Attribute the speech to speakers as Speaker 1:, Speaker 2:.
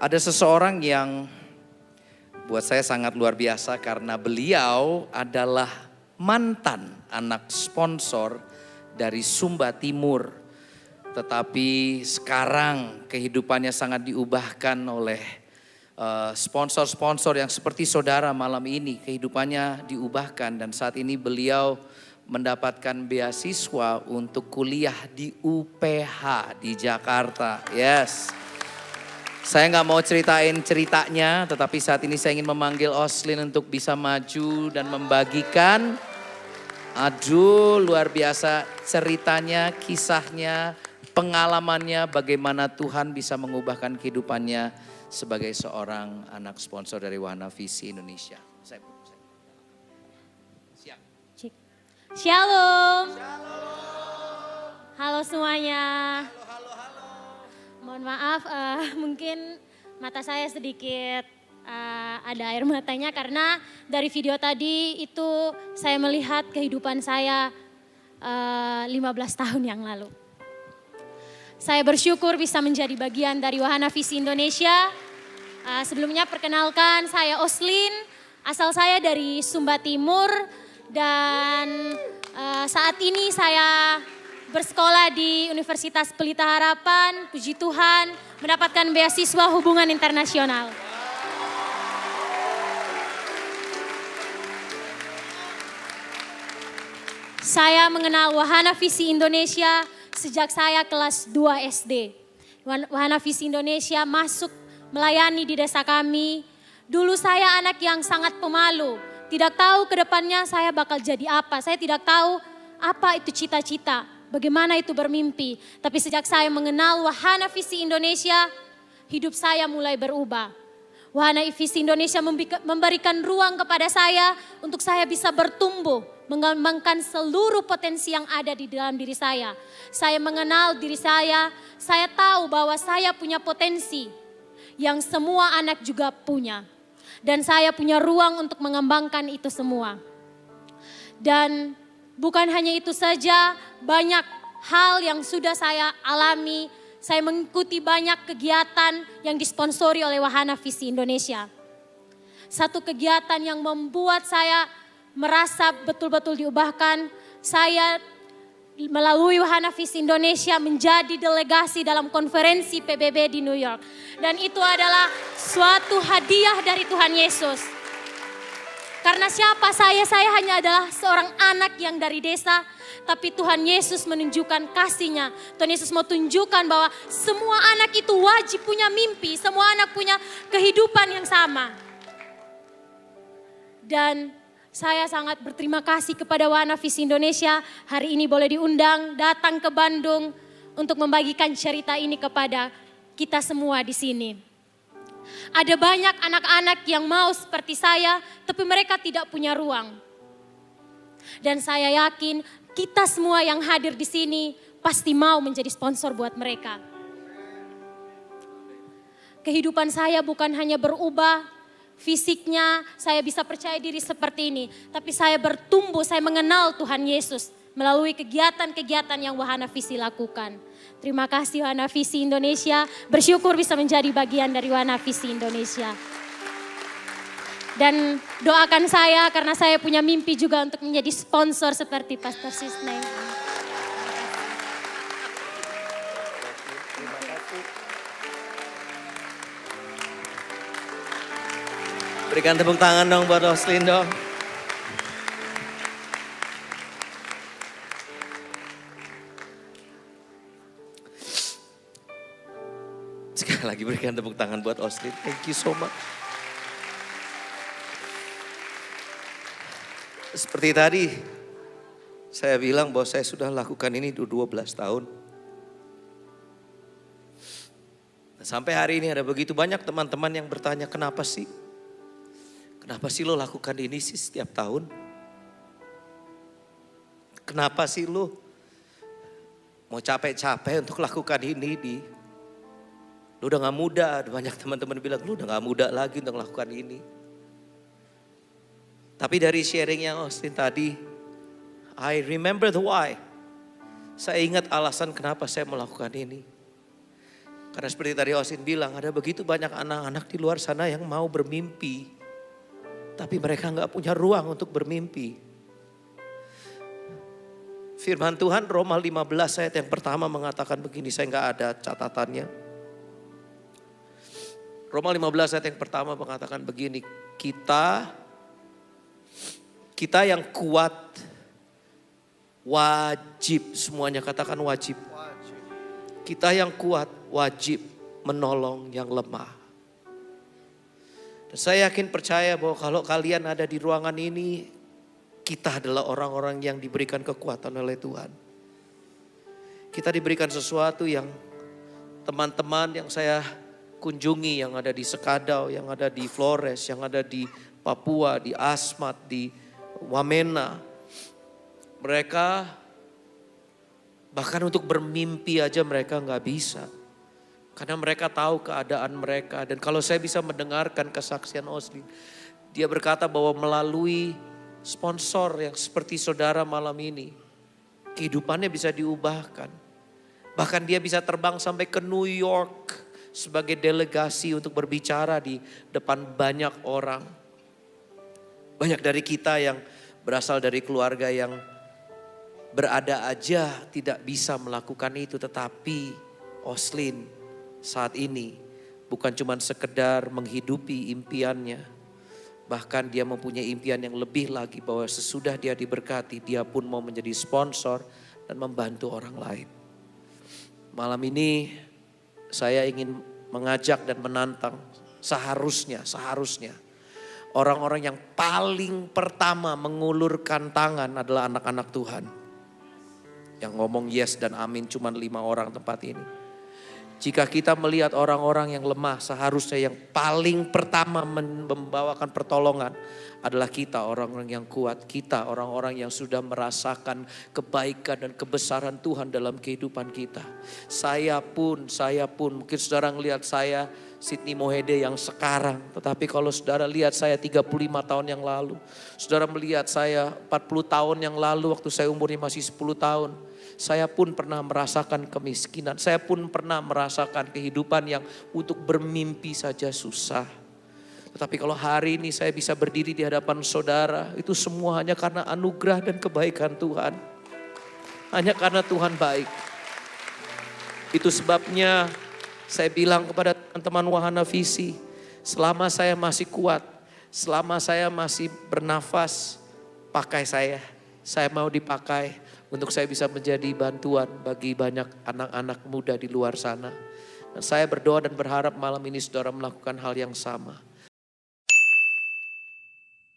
Speaker 1: Ada seseorang yang buat saya sangat luar biasa karena beliau adalah mantan anak sponsor dari Sumba Timur. Tetapi sekarang kehidupannya sangat diubahkan oleh sponsor-sponsor yang seperti saudara malam ini. Kehidupannya diubahkan dan saat ini beliau mendapatkan beasiswa untuk kuliah di UPH di Jakarta. Yes. Saya nggak mau ceritain ceritanya, tetapi saat ini saya ingin memanggil Oslin untuk bisa maju dan membagikan. Aduh, luar biasa ceritanya, kisahnya, pengalamannya, bagaimana Tuhan bisa mengubahkan kehidupannya sebagai seorang anak sponsor dari Wahana Visi Indonesia. Siap.
Speaker 2: Shalom. Halo semuanya. Mohon maaf, mungkin mata saya sedikit ada air matanya karena dari video tadi itu saya melihat kehidupan saya 15 tahun yang lalu. Saya bersyukur bisa menjadi bagian dari Wahana Visi Indonesia. Sebelumnya perkenalkan saya Oslin, asal saya dari Sumba Timur dan saat ini saya bersekolah di Universitas Pelita Harapan, puji Tuhan, mendapatkan beasiswa hubungan internasional. Saya mengenal Wahana Visi Indonesia sejak saya kelas 2 SD. Wahana Visi Indonesia masuk melayani di desa kami. Dulu saya anak yang sangat pemalu, tidak tahu ke depannya saya bakal jadi apa. Saya tidak tahu apa itu cita-cita. Bagaimana itu bermimpi. Tapi sejak saya mengenal Wahana Visi Indonesia, hidup saya mulai berubah. Wahana Visi Indonesia memberikan ruang kepada saya untuk saya bisa bertumbuh, mengembangkan seluruh potensi yang ada di dalam diri saya. Saya mengenal diri saya tahu bahwa saya punya potensi yang semua anak juga punya. Dan saya punya ruang untuk mengembangkan itu semua. Dan bukan hanya itu saja, banyak hal yang sudah saya alami. Saya mengikuti banyak kegiatan yang disponsori oleh Wahana Visi Indonesia. Satu kegiatan yang membuat saya merasa betul-betul diubahkan. Saya melalui Wahana Visi Indonesia menjadi delegasi dalam konferensi PBB di New York. Dan itu adalah suatu hadiah dari Tuhan Yesus. Karena siapa saya? Saya hanya adalah seorang anak yang dari desa. Tapi Tuhan Yesus menunjukkan kasih-Nya. Tuhan Yesus mau tunjukkan bahwa semua anak itu wajib punya mimpi. Semua anak punya kehidupan yang sama. Dan saya sangat berterima kasih kepada Wahana Visi Indonesia. Hari ini boleh diundang datang ke Bandung untuk membagikan cerita ini kepada kita semua di sini. Ada banyak anak-anak yang mau seperti saya, tapi mereka tidak punya ruang. Dan saya yakin kita semua yang hadir di sini pasti mau menjadi sponsor buat mereka. Kehidupan saya bukan hanya berubah fisiknya, saya bisa percaya diri seperti ini. Tapi saya bertumbuh, saya mengenal Tuhan Yesus melalui kegiatan-kegiatan yang Wahana Visi lakukan. Terima kasih Wahana Visi Indonesia, bersyukur bisa menjadi bagian dari Wahana Visi Indonesia. Dan doakan saya karena saya punya mimpi juga untuk menjadi sponsor seperti Pastor Sisney.
Speaker 3: Berikan tepuk tangan dong buat Oslin dong. Sekali lagi berikan tepuk tangan buat Oslin. Thank you so much. Seperti tadi saya bilang bahwa saya sudah lakukan ini 12 tahun. Sampai hari ini ada begitu banyak teman-teman yang bertanya, kenapa sih? Kenapa sih lo lakukan ini sih setiap tahun? Kenapa sih lo mau capek-capek untuk lakukan ini? Lo udah gak muda, banyak teman-teman bilang lo udah gak muda lagi untuk lakukan ini. Tapi dari sharing yang Austin tadi, I remember the why. Saya ingat alasan kenapa saya melakukan ini. Karena seperti tadi Osin bilang, ada begitu banyak anak-anak di luar sana yang mau bermimpi. Tapi mereka nggak punya ruang untuk bermimpi. Firman Tuhan Roma 15 ayat yang pertama mengatakan begini, saya nggak ada catatannya. Roma 15 ayat yang pertama mengatakan begini, kita yang kuat wajib, semuanya katakan wajib. Kita yang kuat wajib menolong yang lemah. Dan saya yakin percaya bahwa kalau kalian ada di ruangan ini, kita adalah orang-orang yang diberikan kekuatan oleh Tuhan. Kita diberikan sesuatu yang teman-teman yang saya kunjungi, yang ada di Sekadau, yang ada di Flores, yang ada di Papua, di Asmat, di Wamena. Mereka bahkan untuk bermimpi aja mereka nggak bisa. Karena mereka tahu keadaan mereka. Dan kalau saya bisa mendengarkan kesaksian Oslin, dia berkata bahwa melalui sponsor yang seperti saudara malam ini, kehidupannya bisa diubahkan. Bahkan dia bisa terbang sampai ke New York sebagai delegasi untuk berbicara di depan banyak orang. Banyak dari kita yang berasal dari keluarga yang berada aja tidak bisa melakukan itu, tetapi Oslin saat ini bukan cuma sekedar menghidupi impiannya, bahkan dia mempunyai impian yang lebih lagi, bahwa sesudah dia diberkati dia pun mau menjadi sponsor dan membantu orang lain. Malam ini saya ingin mengajak dan menantang, seharusnya orang-orang yang paling pertama mengulurkan tangan adalah anak-anak Tuhan. Yang ngomong yes dan amin cuma 5 orang tempat ini. Jika kita melihat orang-orang yang lemah, seharusnya yang paling pertama membawakan pertolongan adalah kita, orang-orang yang kuat. Kita, orang-orang yang sudah merasakan kebaikan dan kebesaran Tuhan dalam kehidupan kita. Saya pun, mungkin saudara ngelihat saya Sydney Mohede yang sekarang. Tetapi kalau saudara lihat saya 35 tahun yang lalu. Saudara melihat saya 40 tahun yang lalu waktu saya umurnya masih 10 tahun. Saya pun pernah merasakan kemiskinan. Saya pun pernah merasakan kehidupan yang untuk bermimpi saja susah. Tetapi kalau hari ini saya bisa berdiri di hadapan saudara, itu semua hanya karena anugerah dan kebaikan Tuhan. Hanya karena Tuhan baik. Itu sebabnya saya bilang kepada teman-teman Wahana Visi, selama saya masih kuat, selama saya masih bernafas, pakai saya. Saya mau dipakai untuk saya bisa menjadi bantuan bagi banyak anak-anak muda di luar sana. Dan saya berdoa dan berharap malam ini saudara melakukan hal yang sama.